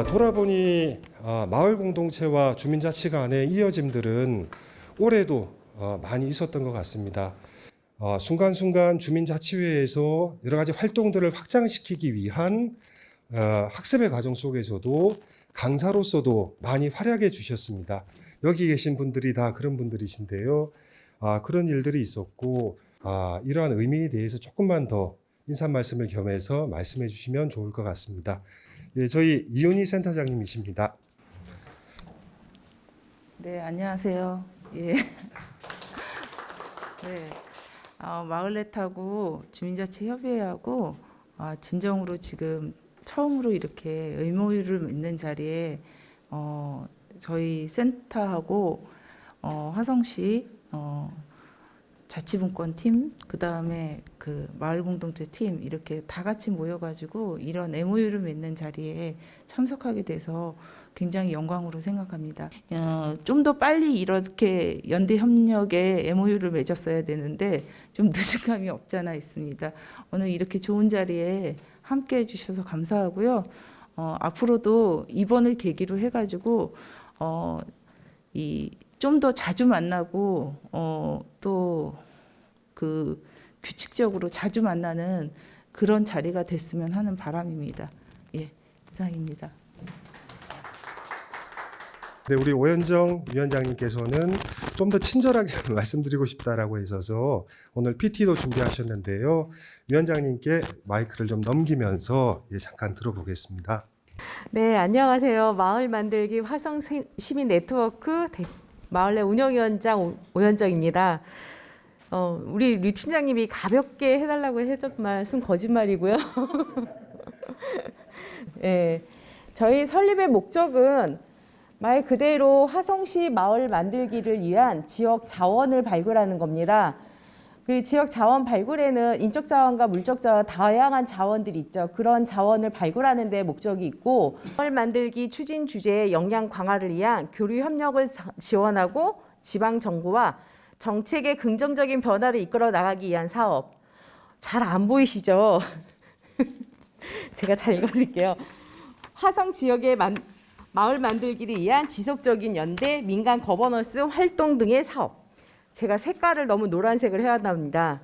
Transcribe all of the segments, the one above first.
돌아보니 마을 공동체와 주민자치 간의 이어짐들은 올해도 많이 있었던 것 같습니다. 순간순간 주민자치회에서 여러 가지 활동들을 확장시키기 위한 학습의 과정 속에서도 강사로서도 많이 활약해 주셨습니다. 여기 계신 분들이 다 그런 분들이신데요. 그런 일들이 있었고 이러한 의미에 대해서 조금만 더 인사 말씀을 겸해서 말씀해 주시면 좋을 것 같습니다. 예, 저희 이윤희 센터장님이십니다. 네, 안녕하세요. 예. 네, 마을넷하고 주민자치협의회하고 진정으로 지금 처음으로 이렇게 의무를 맺는 자리에 저희 센터하고 화성시 자치분권팀, 그 다음에 그 마을공동체 팀 이렇게 다 같이 모여가지고 이런 MOU를 맺는 자리에 참석하게 돼서 굉장히 영광으로 생각합니다. 좀 더 빨리 이렇게 연대 협력에 MOU를 맺었어야 되는데 좀 늦은 감이 없잖아 있습니다. 오늘 이렇게 좋은 자리에 함께 해주셔서 감사하고요. 앞으로도 이번을 계기로 해가지고 좀 더 자주 만나고 또 그 규칙적으로 자주 만나는 그런 자리가 됐으면 하는 바람입니다. 예, 이상입니다. 네, 우리 오현정 위원장님께서는 좀 더 친절하게 말씀드리고 싶다라고 해서 오늘 PT도 준비하셨는데요. 위원장님께 마이크를 좀 넘기면서 잠깐 들어보겠습니다. 네, 안녕하세요. 마을 만들기 화성 시민 네트워크 마을내 운영위원장 오현정입니다. 우리 류 팀장님이 가볍게 해달라고 해줬지만 순 거짓말이고요. 네, 저희 설립의 목적은 말 그대로 화성시 마을 만들기를 위한 지역 자원을 발굴하는 겁니다. 그 지역 자원 발굴에는 인적 자원과 물적 자원 다양한 자원들이 있죠. 그런 자원을 발굴하는 데 목적이 있고 마을 만들기 추진 주제의 역량 강화를 위한 교류 협력을 지원하고 지방 정부와 정책의 긍정적인 변화를 이끌어 나가기 위한 사업. 잘 안 보이시죠? 제가 잘 읽어드릴게요. 화성 지역의 마을 만들기를 위한 지속적인 연대, 민간 거버넌스 활동 등의 사업. 제가 색깔을 너무 노란색을 해야 합니다.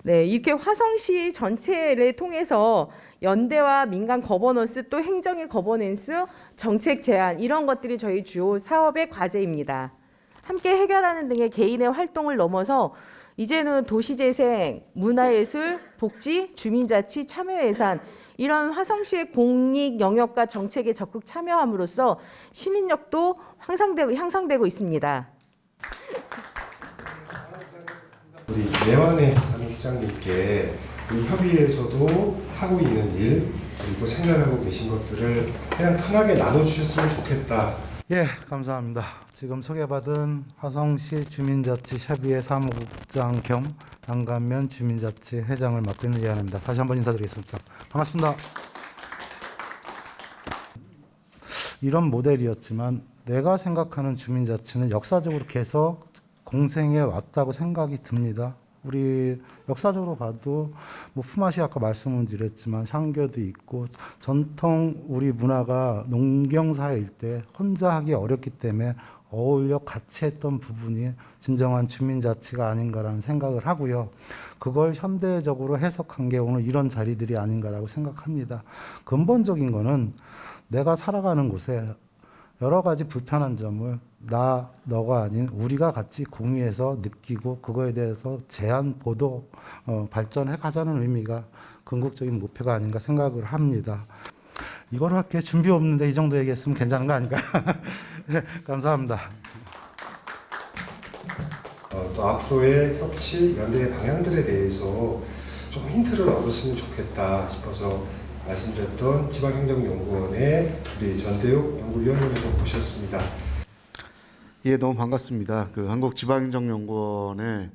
네, 이렇게 화성시 전체를 통해서 연대와 민간 거버넌스 또 행정의 거버넌스, 정책 제안 이런 것들이 저희 주요 사업의 과제입니다. 함께 해결하는 등의 개인의 활동을 넘어서 이제는 도시재생, 문화예술, 복지, 주민자치, 참여예산 이런 화성시의 공익 영역과 정책에 적극 참여함으로써 시민력도 향상되고 있습니다. 우리 내환의 사무국장님께 우리 협의회에서도 하고 있는 일 그리고 생각하고 계신 것들을 그냥 편하게 나눠주셨으면 좋겠다. 예, 감사합니다. 지금 소개받은 화성시 주민자치 협의회 사무국장 겸 난감면 주민자치 회장을 맡고 있는 이한입니다. 다시 한번 인사드리겠습니다. 반갑습니다. 이런 모델이었지만 내가 생각하는 주민자치는 역사적으로 계속 공생해 왔다고 생각이 듭니다. 우리 역사적으로 봐도 뭐 품앗이 아까 말씀을 드렸지만 향교도 있고 전통 우리 문화가 농경사회일 때 혼자 하기 어렵기 때문에 어울려 같이 했던 부분이 진정한 주민자치가 아닌가라는 생각을 하고요. 그걸 현대적으로 해석한 게 오늘 이런 자리들이 아닌가라고 생각합니다. 근본적인 거는 내가 살아가는 곳에 여러 가지 불편한 점을 너가 아닌 우리가 같이 공유해서 느끼고 그거에 대해서 제안, 보도, 발전해 가자는 의미가 궁극적인 목표가 아닌가 생각을 합니다. 이걸 할게 준비 없는데 이 정도 얘기했으면 괜찮은 거 아닌가? 네, 감사합니다. 또 앞으로의 협치, 연대의 방향들에 대해서 좀 힌트를 얻었으면 좋겠다 싶어서 말씀드렸던 지방행정연구원의 우리 전대욱 연구위원님을 모셨습니다. 예, 너무 반갑습니다. 그 한국지방행정연구원의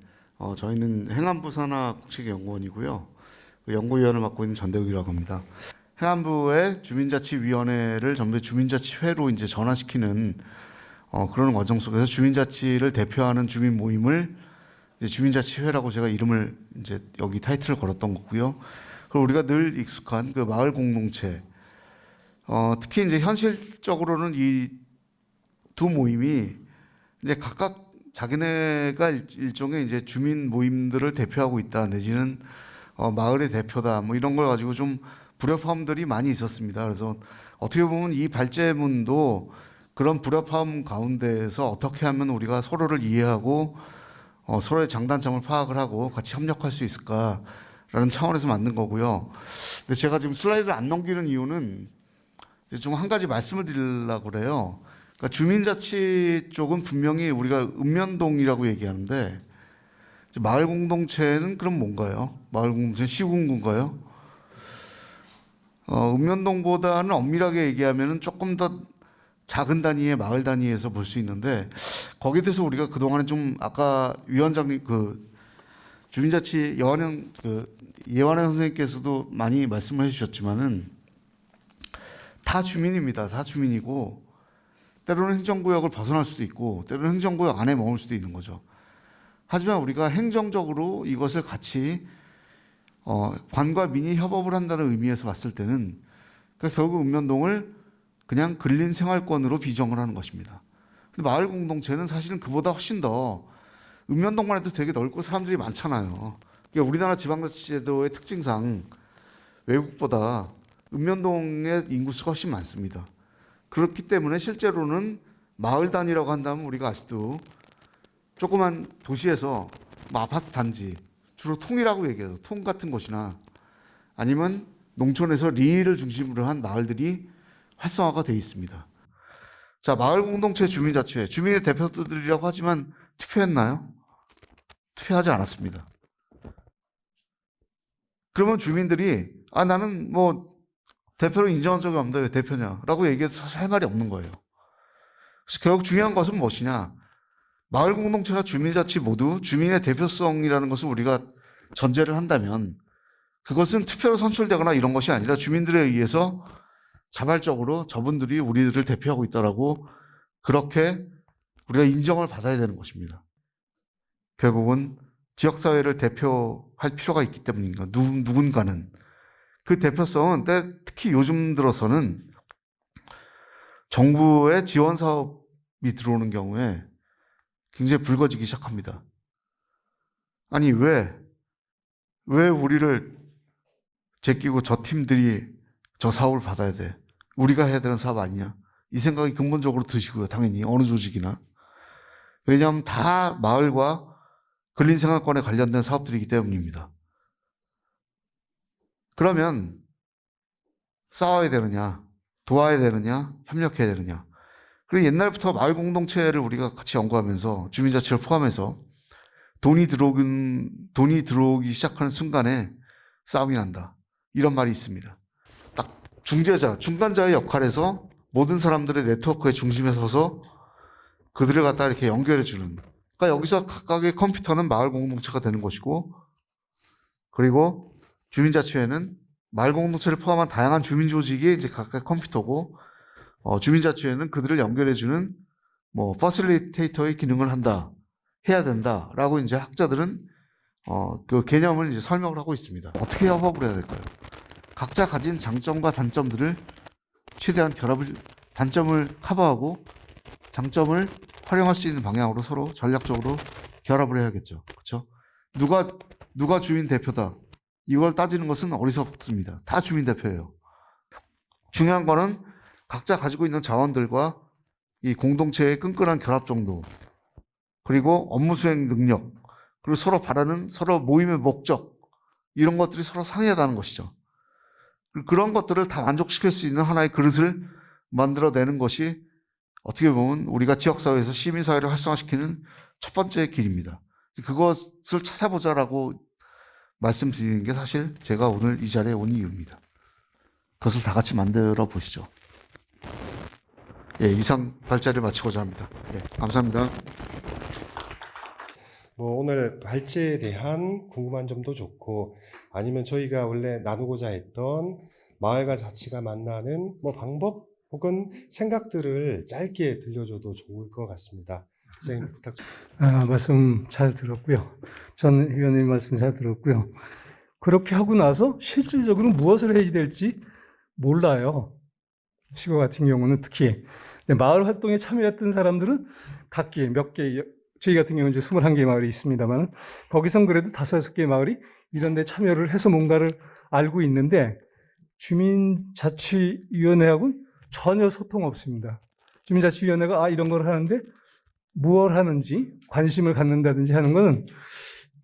저희는 행안부 산하 국책연구원이고요. 그 연구위원을 맡고 있는 전대욱이라고 합니다. 행안부의 주민자치위원회를 전부 주민자치회로 이제 전환시키는 그런 과정 속에서 주민자치를 대표하는 주민 모임을 이제 주민자치회라고 제가 이름을 이제 여기 타이틀을 걸었던 거고요. 그리고 우리가 늘 익숙한 그 마을 공동체, 특히 이제 현실적으로는 이 두 모임이 이제 각각 자기네가 일종의 이제 주민 모임들을 대표하고 있다, 내지는 마을의 대표다, 뭐 이런 걸 가지고 좀 불협화음들이 많이 있었습니다. 그래서 어떻게 보면 이 발제문도 그런 불협화음 가운데에서 어떻게 하면 우리가 서로를 이해하고 서로의 장단점을 파악을 하고 같이 협력할 수 있을까라는 차원에서 만든 거고요. 근데 제가 지금 슬라이드를 안 넘기는 이유는 좀 한 가지 말씀을 드리려고 그래요. 그러니까 주민자치 쪽은 분명히 우리가 읍면동이라고 얘기하는데, 마을 공동체는 그럼 뭔가요? 마을 공동체는 시군구인가요? 읍면동보다는 엄밀하게 얘기하면 조금 더 작은 단위의 마을 단위에서 볼 수 있는데, 거기에 대해서 우리가 그동안에 좀 아까 위원장님 주민자치 예완현 선생님께서도 많이 말씀을 해주셨지만은 다 주민입니다. 다 주민이고, 때로는 행정구역을 벗어날 수도 있고 때로는 행정구역 안에 머물 수도 있는 거죠. 하지만 우리가 행정적으로 이것을 같이 관과 민이 협업을 한다는 의미에서 봤을 때는 그러니까 결국 읍면동을 그냥 근린 생활권으로 비정을 하는 것입니다. 근데 마을 공동체는 사실은 그보다 훨씬 더 읍면동만 해도 되게 넓고 사람들이 많잖아요. 그러니까 우리나라 지방자치제도의 특징상 외국보다 읍면동의 인구수가 훨씬 많습니다. 그렇기 때문에 실제로는 마을 단위라고 한다면 우리가 아직도 조그만 도시에서 뭐 아파트 단지, 주로 통이라고 얘기해요. 통 같은 곳이나 아니면 농촌에서 리를 중심으로 한 마을들이 활성화가 돼 있습니다. 자, 마을 공동체 주민자치회, 주민의 대표들이라고 하지만 투표했나요? 투표하지 않았습니다. 그러면 주민들이 나는 뭐 대표로 인정한 적이 없는데 왜 대표냐? 라고 얘기해도 사실 할 말이 없는 거예요. 그래서 결국 중요한 것은 무엇이냐? 마을 공동체나 주민자치 모두 주민의 대표성이라는 것을 우리가 전제를 한다면 그것은 투표로 선출되거나 이런 것이 아니라 주민들에 의해서 자발적으로 저분들이 우리들을 대표하고 있다라고 그렇게 우리가 인정을 받아야 되는 것입니다. 결국은 지역사회를 대표할 필요가 있기 때문인가? 누군가는. 그 대표성은 특히 요즘 들어서는 정부의 지원 사업이 들어오는 경우에 굉장히 붉어지기 시작합니다. 아니 왜 우리를 제끼고 저 팀들이 저 사업을 받아야 돼? 우리가 해야 되는 사업 아니냐? 이 생각이 근본적으로 드시고요. 당연히 어느 조직이나. 왜냐하면 다 마을과 근린생활권에 관련된 사업들이기 때문입니다. 그러면 싸워야 되느냐, 도와야 되느냐, 협력해야 되느냐. 그리고 옛날부터 마을 공동체를 우리가 같이 연구하면서 주민자치를 포함해서 돈이 들어오기 시작하는 순간에 싸움이 난다. 이런 말이 있습니다. 딱 중간자의 역할에서 모든 사람들의 네트워크의 중심에 서서 그들을 갖다 이렇게 연결해주는. 그러니까 여기서 각각의 컴퓨터는 마을 공동체가 되는 것이고, 그리고 주민자치회는 마을 공동체를 포함한 다양한 주민 조직이 이제 각각 컴퓨터고, 주민자치회는 그들을 연결해주는 퍼실리테이터의 기능을 해야 된다라고 이제 학자들은 그 개념을 이제 설명을 하고 있습니다. 어떻게 협업을 해야 될까요? 각자 가진 장점과 단점들을 최대한 단점을 커버하고 장점을 활용할 수 있는 방향으로 서로 전략적으로 결합을 해야겠죠. 그렇죠? 누가 주민 대표다. 이걸 따지는 것은 어리석습니다. 다 주민 대표예요. 중요한 거는 각자 가지고 있는 자원들과 이 공동체의 끈끈한 결합 정도, 그리고 업무 수행 능력, 그리고 서로 모임의 목적, 이런 것들이 서로 상이하다는 것이죠. 그런 것들을 다 만족시킬 수 있는 하나의 그릇을 만들어내는 것이 어떻게 보면 우리가 지역사회에서 시민사회를 활성화시키는 첫 번째 길입니다. 그것을 찾아보자라고 말씀드리는 게 사실 제가 오늘 이 자리에 온 이유입니다. 그것을 다 같이 만들어 보시죠. 예, 이상 발제를 마치고자 합니다. 예, 감사합니다. 오늘 발제에 대한 궁금한 점도 좋고, 아니면 저희가 원래 나누고자 했던 마을과 자치가 만나는 뭐 방법 혹은 생각들을 짧게 들려줘도 좋을 것 같습니다. 선생님 부탁드립니다. 말씀 잘 들었고요. 전 의원님 말씀 잘 들었고요. 그렇게 하고 나서 실질적으로 무엇을 해야 될지 몰라요. 시골 같은 경우는 특히. 근데 마을 활동에 참여했던 사람들은 각기 몇 개, 저희 같은 경우는 이제 21개 마을이 있습니다만, 거기선 그래도 5, 6개 마을이 이런 데 참여를 해서 뭔가를 알고 있는데, 주민자치위원회하고는 전혀 소통 없습니다. 주민자치위원회가 이런 걸 하는데 무엇 하는지 관심을 갖는다든지 하는 것은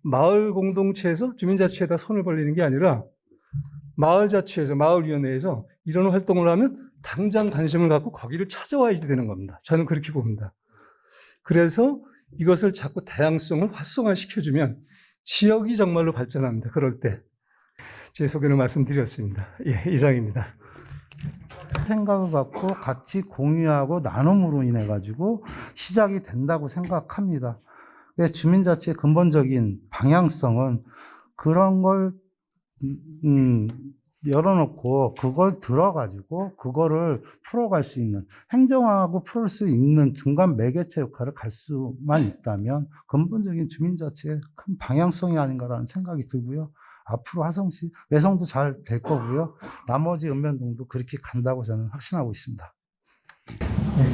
마을 공동체에서 주민자치에다 손을 벌리는 게 아니라 마을자치에서, 마을위원회에서 이런 활동을 하면 당장 관심을 갖고 거기를 찾아와야 되는 겁니다. 저는 그렇게 봅니다. 그래서 이것을 자꾸 다양성을 활성화시켜주면 지역이 정말로 발전합니다. 그럴 때. 제 소견을 말씀드렸습니다. 예, 이상입니다. 생각을 갖고 같이 공유하고 나눔으로 인해 가지고 시작이 된다고 생각합니다. 주민자치의 근본적인 방향성은 그런 걸 열어놓고 그걸 들어가지고 그거를 풀어갈 수 있는, 행정하고 풀 수 있는 중간 매개체 역할을 갈 수만 있다면 근본적인 주민자치의 큰 방향성이 아닌가라는 생각이 들고요. 앞으로 화성시, 외성도 잘 될 거고요. 나머지 읍면동도 그렇게 간다고 저는 확신하고 있습니다.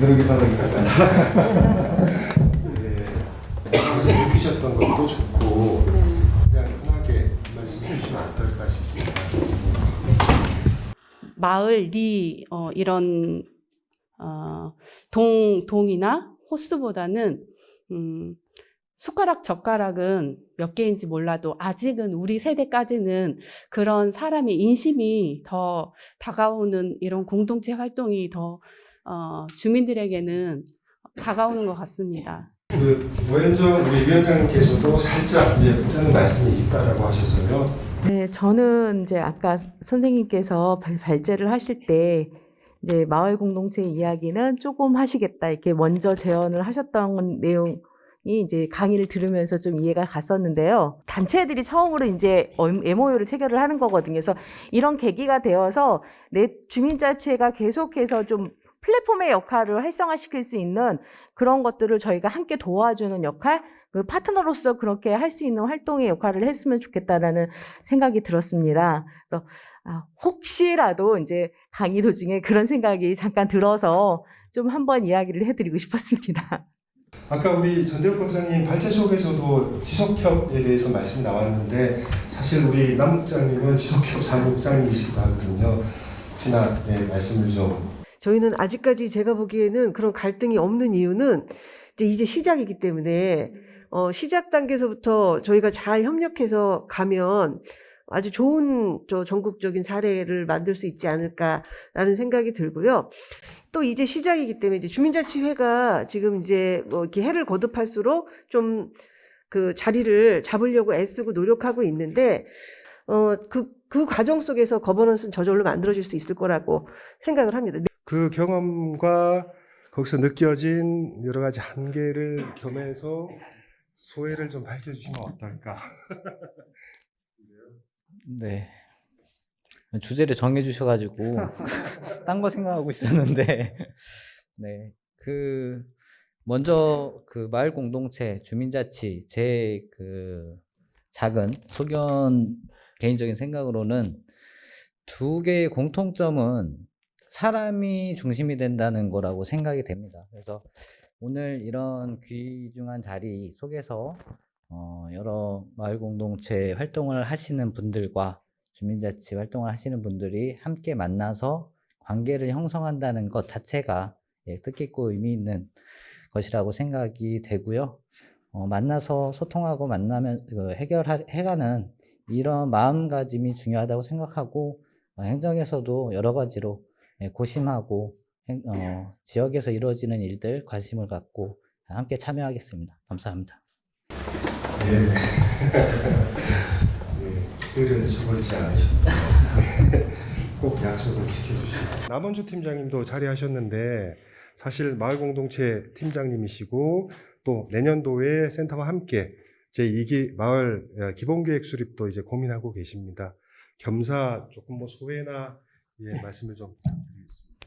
그러기 바랍니다. 어제 느끼셨던 것도 좋고 그냥 편하게 말씀해 주시면 어떨까 싶습니다. 마을, 이런 동이나 호수보다는 숟가락 젓가락은 몇 개인지 몰라도 아직은 우리 세대까지는 그런 사람의 인심이 더 다가오는 이런 공동체 활동이 더 주민들에게는 다가오는 것 같습니다. 노현정 우리 위원장님께서도 살짝 보태는 말씀이 있다라고 하셨어요. 네, 저는 이제 아까 선생님께서 발제를 하실 때 이제 마을 공동체 이야기는 조금 하시겠다 이렇게 먼저 제언을 하셨던 내용이 이제 강의를 들으면서 좀 이해가 갔었는데요. 단체들이 처음으로 이제 MOU를 체결을 하는 거거든요. 그래서 이런 계기가 되어서 내 주민자치회가 계속해서 좀 플랫폼의 역할을 활성화시킬 수 있는 그런 것들을 저희가 함께 도와주는 역할, 그 파트너로서 그렇게 할 수 있는 활동의 역할을 했으면 좋겠다라는 생각이 들었습니다. 그래서 혹시라도 이제 강의 도중에 그런 생각이 잠깐 들어서 좀 한번 이야기를 해드리고 싶었습니다. 아까 우리 전대욱 박사님 발제 속에서도 지속협에 대해서 말씀이 나왔는데 사실 우리 남 국장님은 지속협 사무국장님이시기도 하거든요. 혹시나 말씀을 좀. 저희는 아직까지 제가 보기에는 그런 갈등이 없는 이유는 이제 시작이기 때문에 시작 단계에서부터 저희가 잘 협력해서 가면 아주 좋은 전국적인 사례를 만들 수 있지 않을까라는 생각이 들고요. 또 이제 시작이기 때문에 이제 주민자치회가 지금 이제 뭐 이렇게 해를 거듭할수록 좀 그 자리를 잡으려고 애쓰고 노력하고 있는데 그 과정 속에서 거버넌스는 저절로 만들어질 수 있을 거라고 생각을 합니다. 그 경험과 거기서 느껴진 여러 가지 한계를 겸해서 소회를 좀 밝혀주시면 어떨까? 네. 주제를 정해주셔가지고 딴 거 생각하고 있었는데, 네. 먼저 마을 공동체, 주민자치, 제 작은 소견 개인적인 생각으로는 두 개의 공통점은 사람이 중심이 된다는 거라고 생각이 됩니다. 그래서 오늘 이런 귀중한 자리 속에서 여러 마을 공동체 활동을 하시는 분들과 주민자치 활동을 하시는 분들이 함께 만나서 관계를 형성한다는 것 자체가 뜻깊고 의미 있는 것이라고 생각이 되고요. 만나서 소통하고 만나면 해결해가는 이런 마음가짐이 중요하다고 생각하고 행정에서도 여러 가지로 고심하고 지역에서 이루어지는 일들 관심을 갖고 함께 참여하겠습니다. 감사합니다. 기회를 저버리지 않으십니다. 꼭 약속을 지켜주시고. 남원주 팀장님도 자리하셨는데 사실 마을공동체 팀장님이시고 또 내년도에 센터와 함께 제2기 마을 기본계획 수립도 이제 고민하고 계십니다. 겸사 조금 소회나 예, 말씀을 좀 부탁드리겠습니다.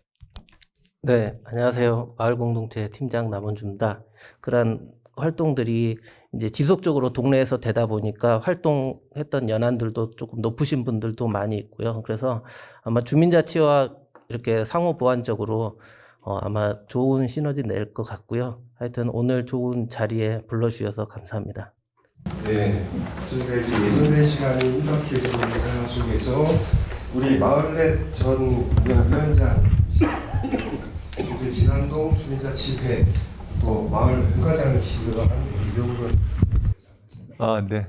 네, 안녕하세요. 마을공동체 팀장 남원주입니다. 그런 활동들이 이제 지속적으로 동네에서 되다 보니까 활동했던 연한들도 조금 높으신 분들도 많이 있고요. 그래서 아마 주민자치와 이렇게 상호 보완적으로 아마 좋은 시너지 낼 것 같고요. 하여튼 오늘 좋은 자리에 불러주셔서 감사합니다. 네, 저희가 이제 예정된 시간이 임박해지고 있는 상황 속에서 우리 마을넷 전 위원장, 이제 진안동 주민자치회 또 마을 행과장이시기도 한 우리 이용근. 아, 네.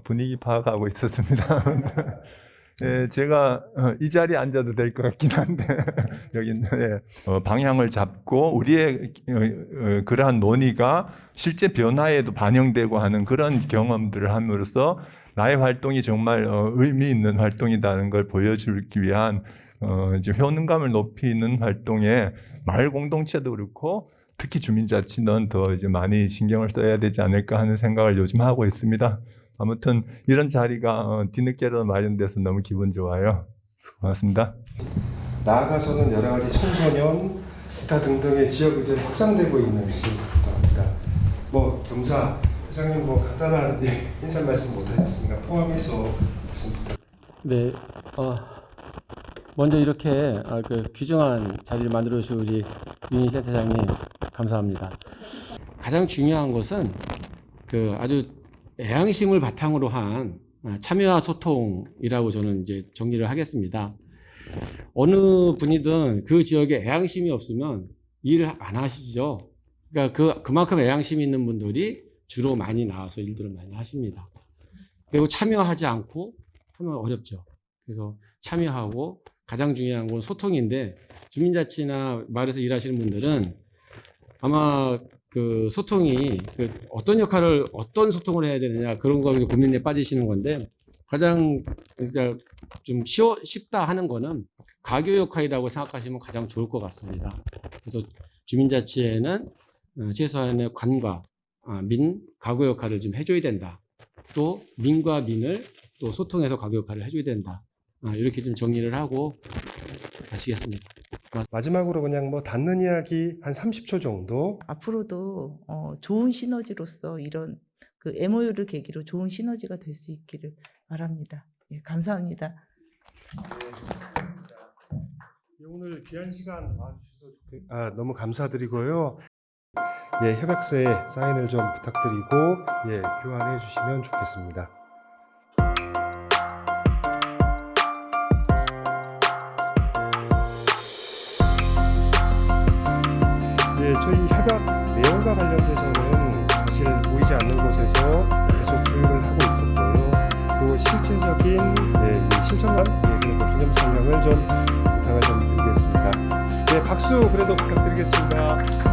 분위기 파악하고 있었습니다. 예, 제가 이 자리에 앉아도 될 것 같긴 한데 여기 방향을 잡고 우리의 그러한 논의가 실제 변화에도 반영되고 하는 그런 경험들을 함으로써 나의 활동이 정말 의미 있는 활동이라는 걸 보여주기 위한 이제 효능감을 높이는 활동에 마을 공동체도 그렇고 특히 주민자치는 더 이제 많이 신경을 써야 되지 않을까 하는 생각을 요즘 하고 있습니다. 아무튼 이런 자리가 뒤늦게라도 마련돼서 너무 기분 좋아요. 고맙습니다. 나아가서는 여러 가지 청소년, 기타 등등의 지역 의제로 확장되고 있는 지역이기도 합니다. 뭐 경사 회장님 뭐 간단한 인사 말씀 못하셨으니까 포함해서 말씀 부탁드립니다. 네, 먼저 이렇게 그 귀중한 자리를 만들어 주신 우리 윤희 센터장님 감사합니다. 가장 중요한 것은 그 아주 애양심을 바탕으로 한 참여와 소통이라고 저는 이제 정리를 하겠습니다. 어느 분이든 그 지역에 애양심이 없으면 일을 안 하시죠. 그러니까 그만큼 애양심이 있는 분들이 주로 많이 나와서 일들을 많이 하십니다. 그리고 참여하지 않고 하면 어렵죠. 그래서 참여하고 가장 중요한 건 소통인데 주민자치나 마을에서 일하시는 분들은 아마 그 소통이 어떤 역할을 어떤 소통을 해야 되느냐 그런 거 고민에 빠지시는 건데 가장 그러니까 좀 쉽다 하는 거는 가교 역할이라고 생각하시면 가장 좋을 것 같습니다. 그래서 주민자치에는 최소한의 관과 민, 가교 역할을 좀 해줘야 된다. 또 민과 민을 또 소통해서 가교 역할을 해줘야 된다. 이렇게 좀 정리를 하고 마치겠습니다. 마지막으로 그냥 뭐 닿는 이야기 한 30초 정도. 앞으로도 좋은 시너지로서 이런 그 MOU를 계기로 좋은 시너지가 될 수 있기를 바랍니다. 예, 감사합니다. 오늘 귀한 시간 와주셔서 너무 감사드리고요. 예, 협약서에 사인을 좀 부탁드리고 예, 교환해 주시면 좋겠습니다. 예, 저희 협약 내용과 관련돼서는 사실 보이지 않는 곳에서 계속 조율을 하고 있었고요. 또 실제적인 실천만 그래도 기념 촬영을 좀 부탁을 좀 드리겠습니다. 네, 박수 그래도 부탁드리겠습니다.